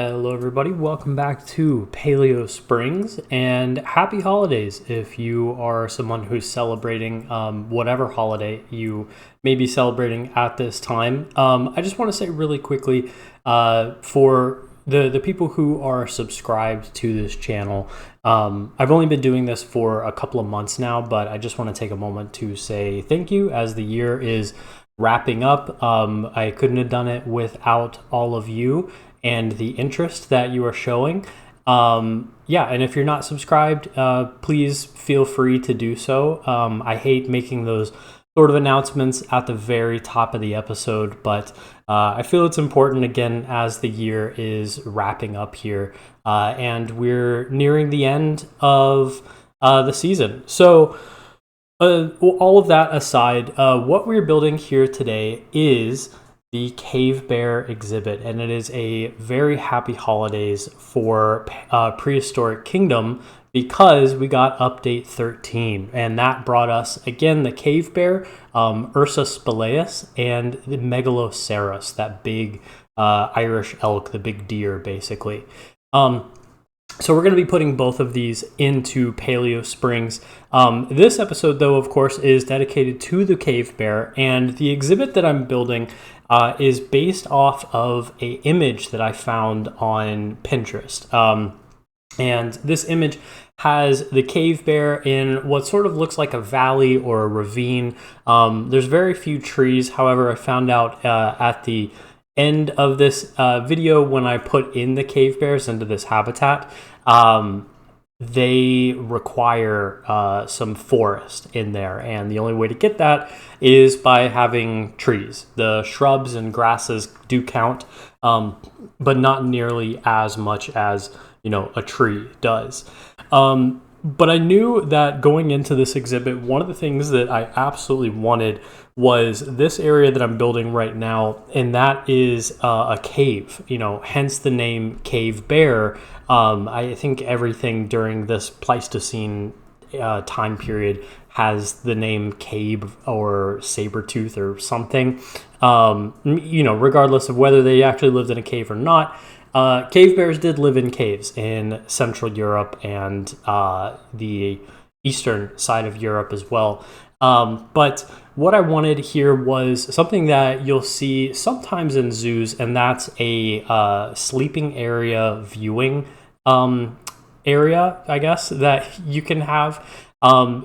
Hello everybody, welcome back to Paleo Springs and happy holidays if you are someone who's celebrating whatever holiday you may be celebrating at this time. I just want to say really quickly for the people who are subscribed to this channel, I've only been doing this for a couple of months now, but I just want to take a moment to say thank you as the year is wrapping up. I couldn't have done it without all of you and the interest that you are showing. And if you're not subscribed, please feel free to do so. I hate making those sort of announcements at the very top of the episode, but I feel it's important again as the year is wrapping up here, and we're nearing the end of the season. So all of that aside, what we're building here today is the Cave Bear exhibit, and it is a very happy holidays for Prehistoric Kingdom because we got update 13, and that brought us again the Cave Bear, Ursus spelaeus, and the Megalosaurus, that big Irish elk, the big deer, basically. So we're going to be putting both of these into Paleo Springs. This episode, though, of course, is dedicated to the Cave Bear, and the exhibit that I'm building is based off of an image that I found on Pinterest. And this image has the cave bear in what sort of looks like a valley or a ravine. There's very few trees. However, I found out at the end of this video when I put in the cave bears into this habitat, they require some forest in there, and the only way to get that is by having trees. The shrubs and grasses do count, but not nearly as much as a tree does. But I knew that going into this exhibit, one of the things that I absolutely wanted was this area that I'm building right now, and that is a cave, hence the name Cave Bear. I think everything during this Pleistocene time period has the name cave or saber-tooth or something, regardless of whether they actually lived in a cave or not. Cave bears did live in caves in Central Europe and the eastern side of Europe as well. But what I wanted here was something that you'll see sometimes in zoos, and that's a sleeping area viewing area, I guess, that you can have.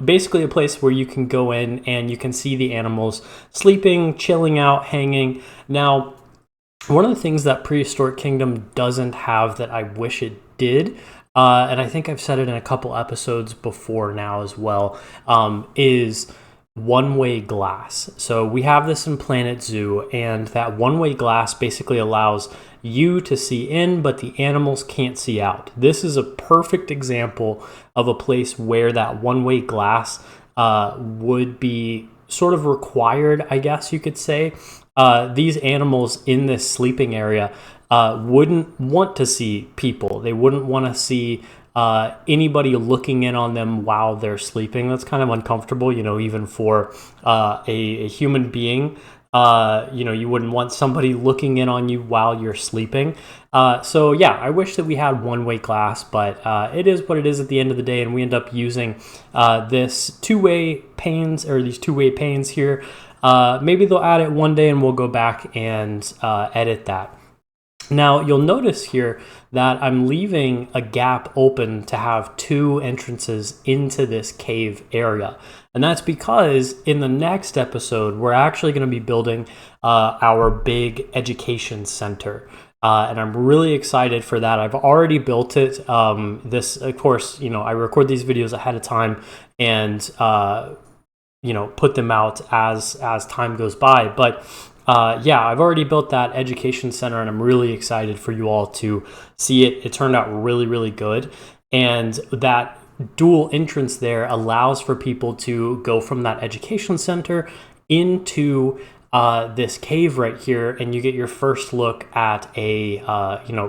Basically a place where you can go in and you can see the animals sleeping, chilling out, hanging. Now, one of the things that Prehistoric Kingdom doesn't have that I wish it did, and I think I've said it in a couple episodes before now as well, is one-way glass. So we have this in Planet Zoo, and that one-way glass basically allows you to see in, but the animals can't see out. This is a perfect example of a place where that one-way glass would be sort of required, I guess you could say. These animals in this sleeping area wouldn't want to see people. They wouldn't want to see anybody looking in on them while they're sleeping. That's kind of uncomfortable, even for a human being. You wouldn't want somebody looking in on you while you're sleeping. So yeah, I wish that we had one-way glass, but it is what it is at the end of the day, and we end up using this two-way panes, or these two-way panes here. Maybe they'll add it one day and we'll go back and edit that. Now, you'll notice here that I'm leaving a gap open to have two entrances into this cave area. And that's because in the next episode, we're actually going to be building our big education center. And I'm really excited for that. I've already built it. This, of course, I record these videos ahead of time and put them out as time goes by. But I've already built that education center, and I'm really excited for you all to see it. It turned out really, really good. And that dual entrance there allows for people to go from that education center into this cave right here, and you get your first look at a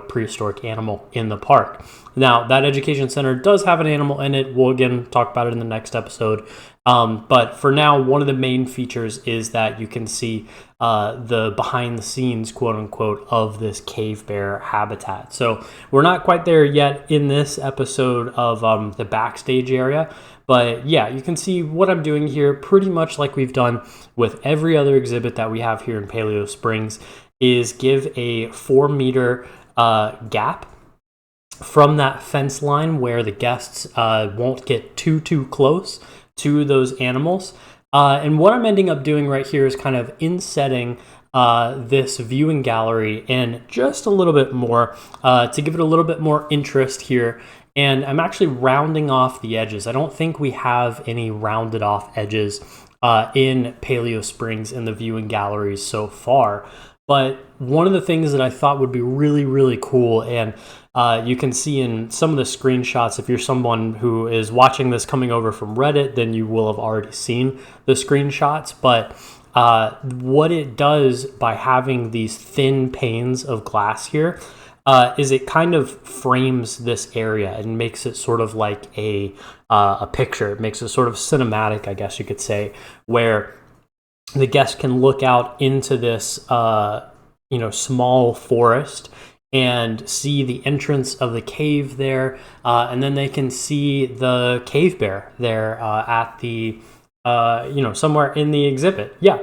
prehistoric animal in the park. Now, that education center does have an animal in it. We'll again talk about it in the next episode. But for now, one of the main features is that you can see the behind the scenes, quote unquote, of this cave bear habitat. So we're not quite there yet in this episode of the backstage area. But yeah, you can see what I'm doing here pretty much like we've done with every other exhibit that we have here in Paleo Springs, is give a 4-meter gap from that fence line where the guests won't get too close to those animals. And what I'm ending up doing right here is kind of insetting this viewing gallery in just a little bit more to give it a little bit more interest here. And I'm actually rounding off the edges. I don't think we have any rounded off edges in Paleo Springs in the viewing galleries so far. But one of the things that I thought would be really cool, and you can see in some of the screenshots, if you're someone who is watching this coming over from Reddit, then you will have already seen the screenshots. But what it does by having these thin panes of glass here is it kind of frames this area and makes it sort of like a picture. It makes it sort of cinematic, I guess you could say, where the guest can look out into this small forest and see the entrance of the cave there, and then they can see the cave bear there at the somewhere in the exhibit. Yeah,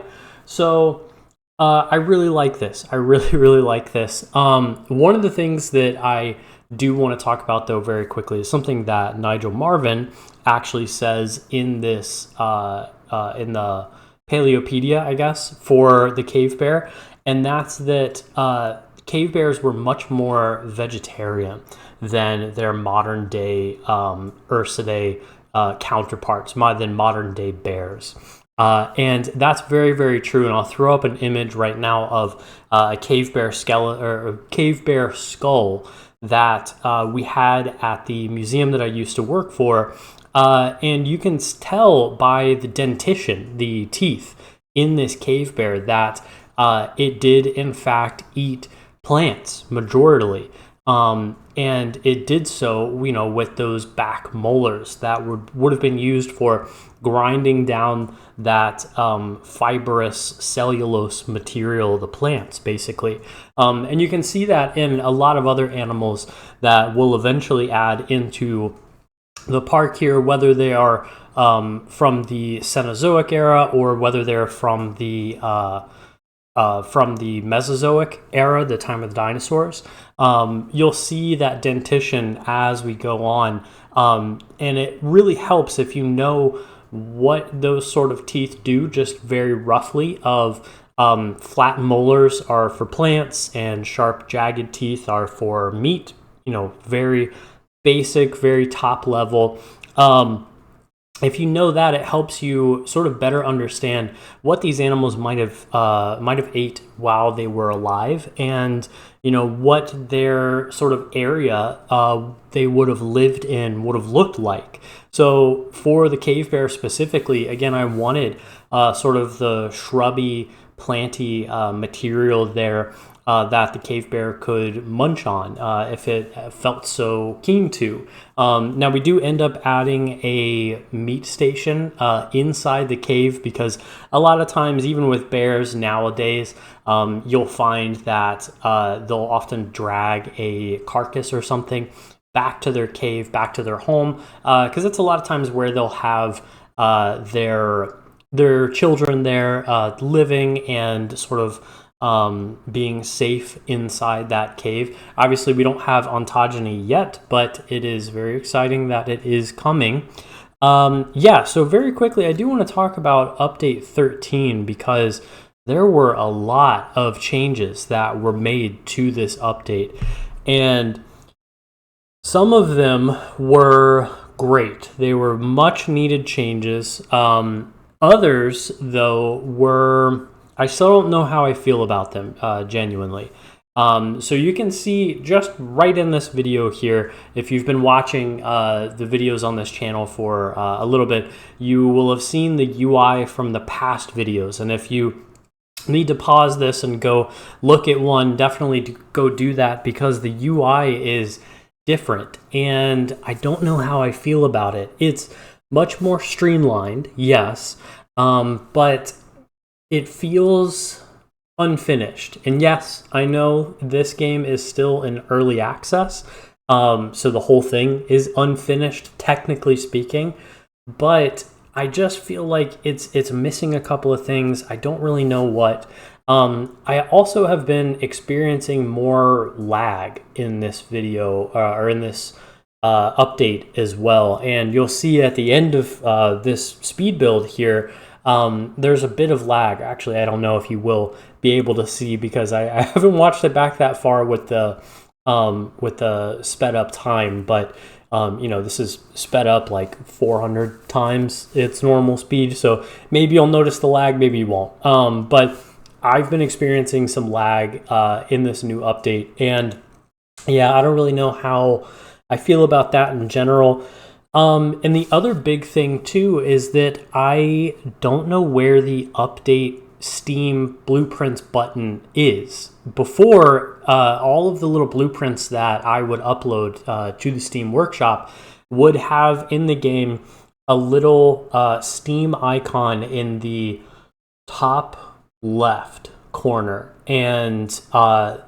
so I really like this. I really like this. One of the things that I do want to talk about, though, very quickly is something that Nigel Marvin actually says in this in the Paleopedia, I guess, for the cave bear, and that's that cave bears were much more vegetarian than their modern day Ursidae counterparts, than modern day bears. And that's very true. And I'll throw up an image right now of a cave bear skeleton or a cave bear skull that we had at the museum that I used to work for. And you can tell by the dentition, the teeth in this cave bear, that it did in fact eat plants majorly. And it did so, with those back molars that would have been used for grinding down that fibrous cellulose material, the plants, basically. And you can see that in a lot of other animals that we'll eventually add into the park here, whether they are from the Cenozoic era or whether they're from the Mesozoic era, the time of the dinosaurs. You'll see that dentition as we go on, and it really helps if you know what those sort of teeth do, just very roughly, of flat molars are for plants and sharp jagged teeth are for meat, very basic, very top level. If you know that, it helps you sort of better understand what these animals might have ate while they were alive, and what their sort of area they would have lived in would have looked like. So for the cave bear specifically, again, I wanted sort of the shrubby, planty material there that the cave bear could munch on if it felt so keen to. Now we do end up adding a meat station inside the cave, because a lot of times, even with bears nowadays, you'll find that they'll often drag a carcass or something back to their cave, back to their home, because it's a lot of times where they'll have their children there living and sort of being safe inside that cave. Obviously, we don't have ontogeny yet, but it is very exciting that it is coming. So very quickly, I do want to talk about update 13, because there were a lot of changes that were made to this update, and some of them were great. They were much needed changes. Others, though, were... I still don't know how I feel about them, genuinely. So you can see just right in this video here, if you've been watching the videos on this channel for a little bit, you will have seen the UI from the past videos. And if you need to pause this and go look at one, definitely go do that, because the UI is different and I don't know how I feel about it. It's much more streamlined, yes, but it feels unfinished. And yes, I know this game is still in early access, so the whole thing is unfinished, technically speaking, but I just feel like it's missing a couple of things. I don't really know what. I also have been experiencing more lag in this video, or in this update as well. And you'll see at the end of this speed build here, there's a bit of lag. Actually, I don't know if you will be able to see, because I haven't watched it back that far with the sped up time, but this is sped up like 400 times its normal speed. So maybe you'll notice the lag, maybe you won't. But I've been experiencing some lag in this new update, and yeah, I don't really know how I feel about that in general. And the other big thing too is that I don't know where the update Steam blueprints button is. Before, all of the little blueprints that I would upload to the Steam workshop would have in the game a little Steam icon in the top left corner, and that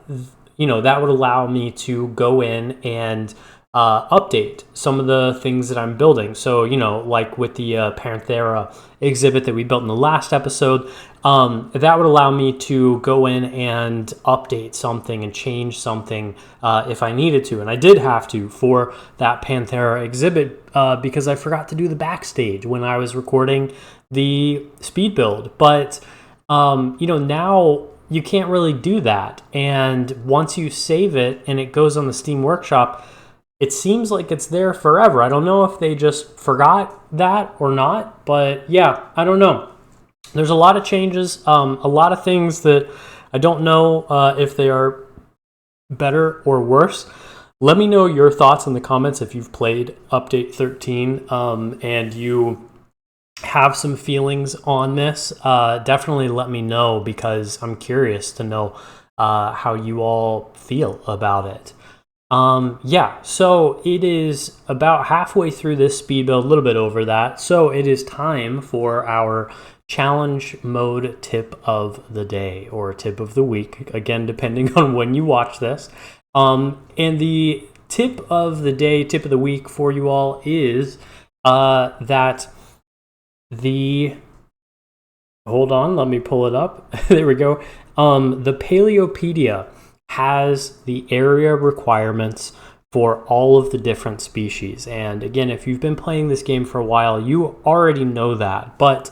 would allow me to go in and update some of the things that I'm building. So, like with the Panthera exhibit that we built in the last episode, that would allow me to go in and update something and change something if I needed to. And I did have to for that Panthera exhibit because I forgot to do the backstage when I was recording the speed build. But, now you can't really do that. And once you save it and it goes on the Steam Workshop, it seems like it's there forever. I don't know if they just forgot that or not, but yeah, I don't know. There's a lot of changes, a lot of things that I don't know if they are better or worse. Let me know your thoughts in the comments if you've played Update 13 and you have some feelings on this. Definitely let me know, because I'm curious to know how you all feel about it. So it is about halfway through this speed build, a little bit over that. So it is time for our challenge mode tip of the day, or tip of the week, again, depending on when you watch this. And the tip of the day, tip of the week for you all is that hold on, let me pull it up. There we go. The Paleopedia has the area requirements for all of the different species. And again, if you've been playing this game for a while, you already know that. But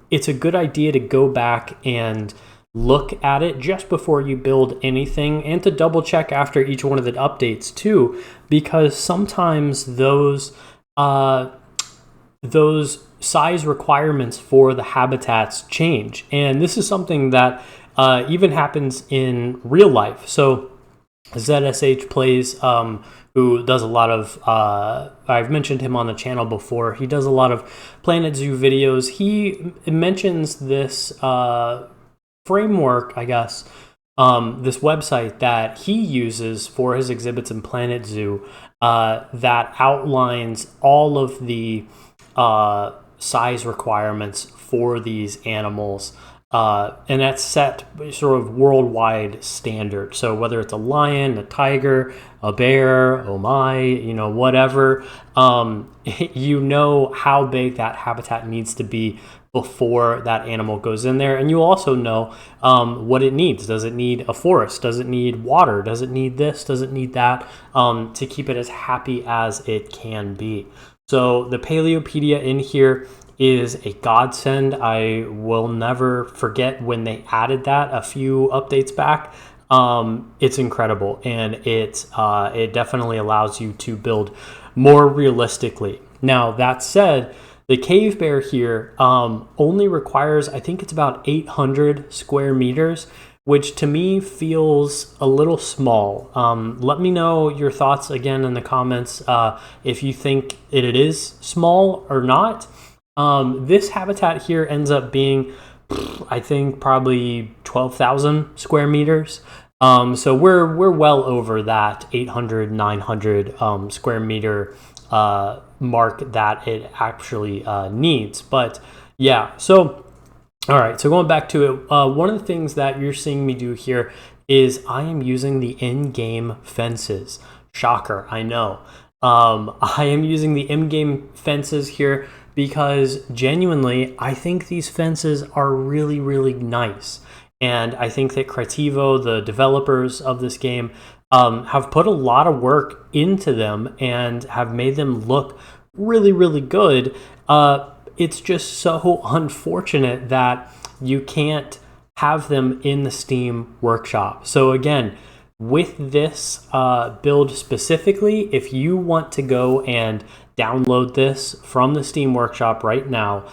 it's a good idea to go back and look at it just before you build anything, and to double check after each one of the updates too, because sometimes those size requirements for the habitats change. And this is something that even happens in real life. So ZSH Plays, who does a lot of, I've mentioned him on the channel before, he does a lot of Planet Zoo videos. He mentions this framework, I guess, this website that he uses for his exhibits in Planet Zoo that outlines all of the size requirements for these animals. And that's set sort of worldwide standard. So whether it's a lion, a tiger, a bear, oh my, whatever, you know how big that habitat needs to be before that animal goes in there. And you also know what it needs. Does it need a forest? Does it need water? Does it need this? Does it need that? To keep it as happy as it can be. So the Paleopedia in here is a godsend. I will never forget when they added that a few updates back. It's incredible, and it definitely allows you to build more realistically. Now, that said, the cave bear here only requires, I think it's about 800 square meters, which to me feels a little small. Let me know your thoughts again in the comments if you think it is small or not. This habitat here ends up being, I think, probably 12,000 square meters. So we're well over that 800, 900 square meter mark that it actually needs. But yeah, so all right, so going back to it, one of the things that you're seeing me do here is I am using the in-game fences. Shocker, I know. I am using the in-game fences here because genuinely, I think these fences are really, really nice. And I think that Creativo, the developers of this game, have put a lot of work into them and have made them look really, really good. It's just so unfortunate that you can't have them in the Steam Workshop. So again, with this build specifically, if you want to go and download this from the Steam Workshop right now,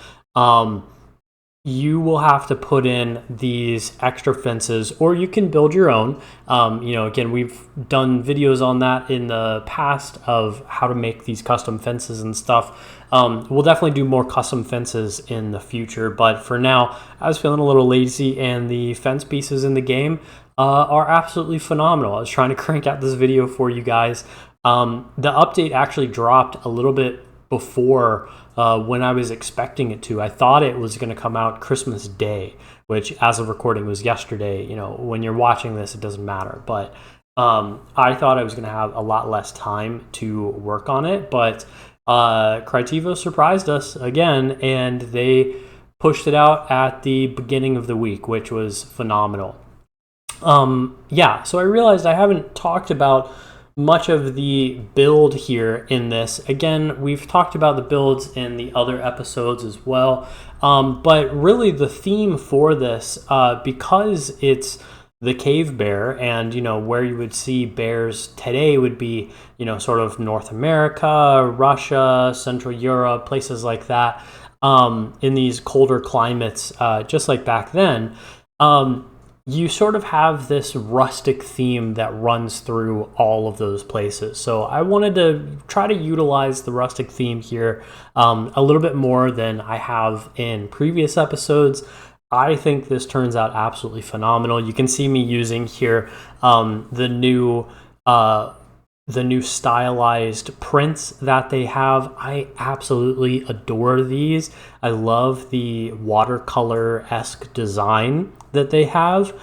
you will have to put in these extra fences, or you can build your own. Again, we've done videos on that in the past of how to make these custom fences and stuff. We'll definitely do more custom fences in the future, but for now, I was feeling a little lazy, and the fence pieces in the game are absolutely phenomenal. I was trying to crank out this video for you guys. The update actually dropped a little bit before when I was expecting it to. I thought it was going to come out Christmas Day, which as of recording was yesterday. When you're watching this, it doesn't matter. But I thought I was going to have a lot less time to work on it. But Creativo surprised us again, and they pushed it out at the beginning of the week, which was phenomenal. So I realized I haven't talked about much of the build here in this. Again, we've talked about the builds in the other episodes as well, but really the theme for this, because it's the cave bear, and where you would see bears today would be sort of North America, Russia, Central Europe, places like that, in these colder climates, just like back then. You sort of have this rustic theme that runs through all of those places. So I wanted to try to utilize the rustic theme here a little bit more than I have in previous episodes. I think this turns out absolutely phenomenal. You can see me using here the new stylized prints that they have. I absolutely adore these. I love the watercolor-esque design that they have.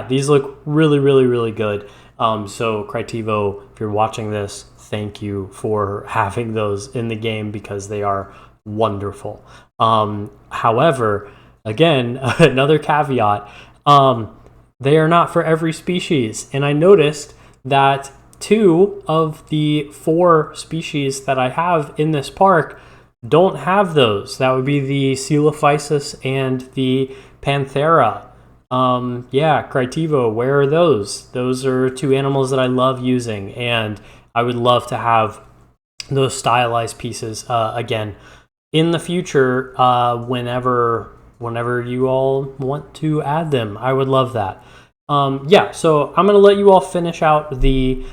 These look really, really, really good. So Creativo, if you're watching this, thank you for having those in the game because they are wonderful. However, again, another caveat, they are not for every species. And I noticed that 2 of the 4 species that I have in this park don't have those. That would be the Coelophysis and the Panthera. Creativo, where are those? Those are 2 animals that I love using, and I would love to have those stylized pieces again in the future, whenever you all want to add them. I would love that. So I'm going to let you all finish out the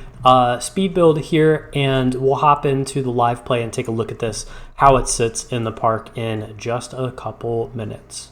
speed build here, and we'll hop into the live play and take a look at this, how it sits in the park, in just a couple minutes.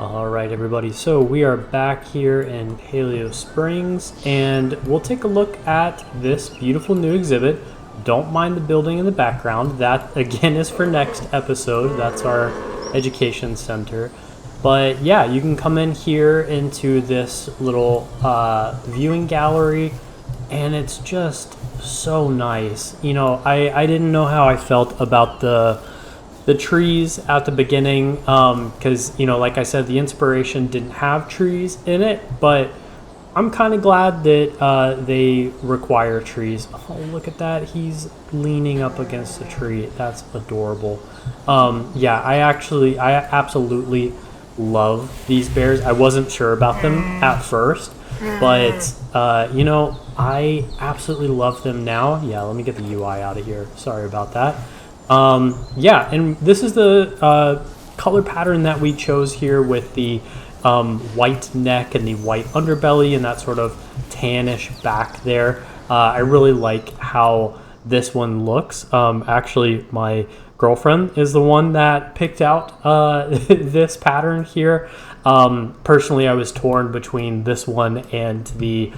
All right, everybody. So we are back here in Paleo Springs, and we'll take a look at this beautiful new exhibit. Don't mind the building in the background. That, again, is for next episode. That's our education center. But yeah, you can come in here into this little viewing gallery, and it's just so nice. You know, I didn't know how I felt about the trees at the beginning, because you know, like I said, the inspiration didn't have trees in it, but I'm kind of glad that they require trees. Oh, look at that, he's leaning up against a tree. That's adorable. Yeah, I absolutely love these bears. I wasn't sure about them at first, but you know, I absolutely love them now. Yeah, let me get the UI out of here, sorry about that. Yeah, and this is the color pattern that we chose here with the white neck and the white underbelly and that sort of tannish back there. I really like how this one looks. Actually, my girlfriend is the one that picked out this pattern here. Personally, I was torn between this one and the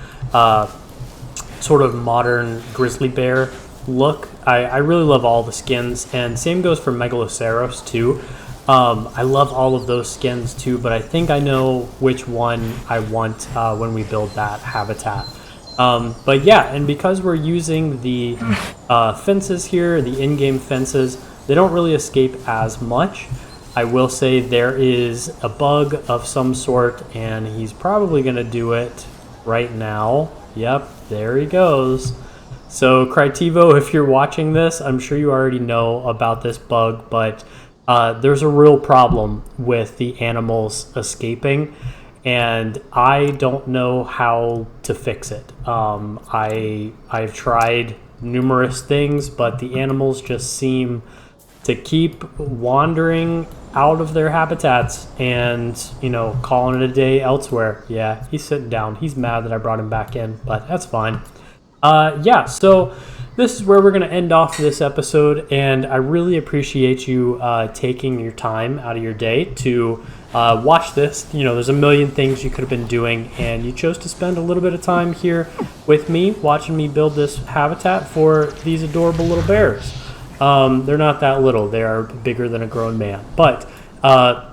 sort of modern grizzly bear look. I really love all the skins, and same goes for Megaloceros too. I love all of those skins too, but I think I know which one I want when we build that habitat. But yeah, and because we're using the fences here, the in-game fences, they don't really escape as much. I will say there is a bug of some sort, and he's probably going to do it right now. Yep, there he goes. So Critivo, if you're watching this, I'm sure you already know about this bug, but there's a real problem with the animals escaping, and I don't know how to fix it. I've tried numerous things, but the animals just seem to keep wandering out of their habitats and, you know, calling it a day elsewhere. Yeah, he's sitting down. He's mad that I brought him back in, but that's fine. Yeah, so this is where we're going to end off this episode, and I really appreciate you taking your time out of your day to watch this. You know, there's a million things you could have been doing, and you chose to spend a little bit of time here with me, watching me build this habitat for these adorable little bears. They're not that little. They are bigger than a grown man. But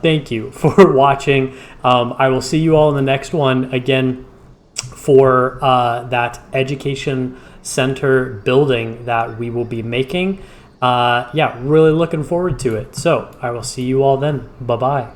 thank you for watching. I will see you all in the next one. Again, for that education center building that we will be making. Yeah, really looking forward to it. So I will see you all then. Bye-bye.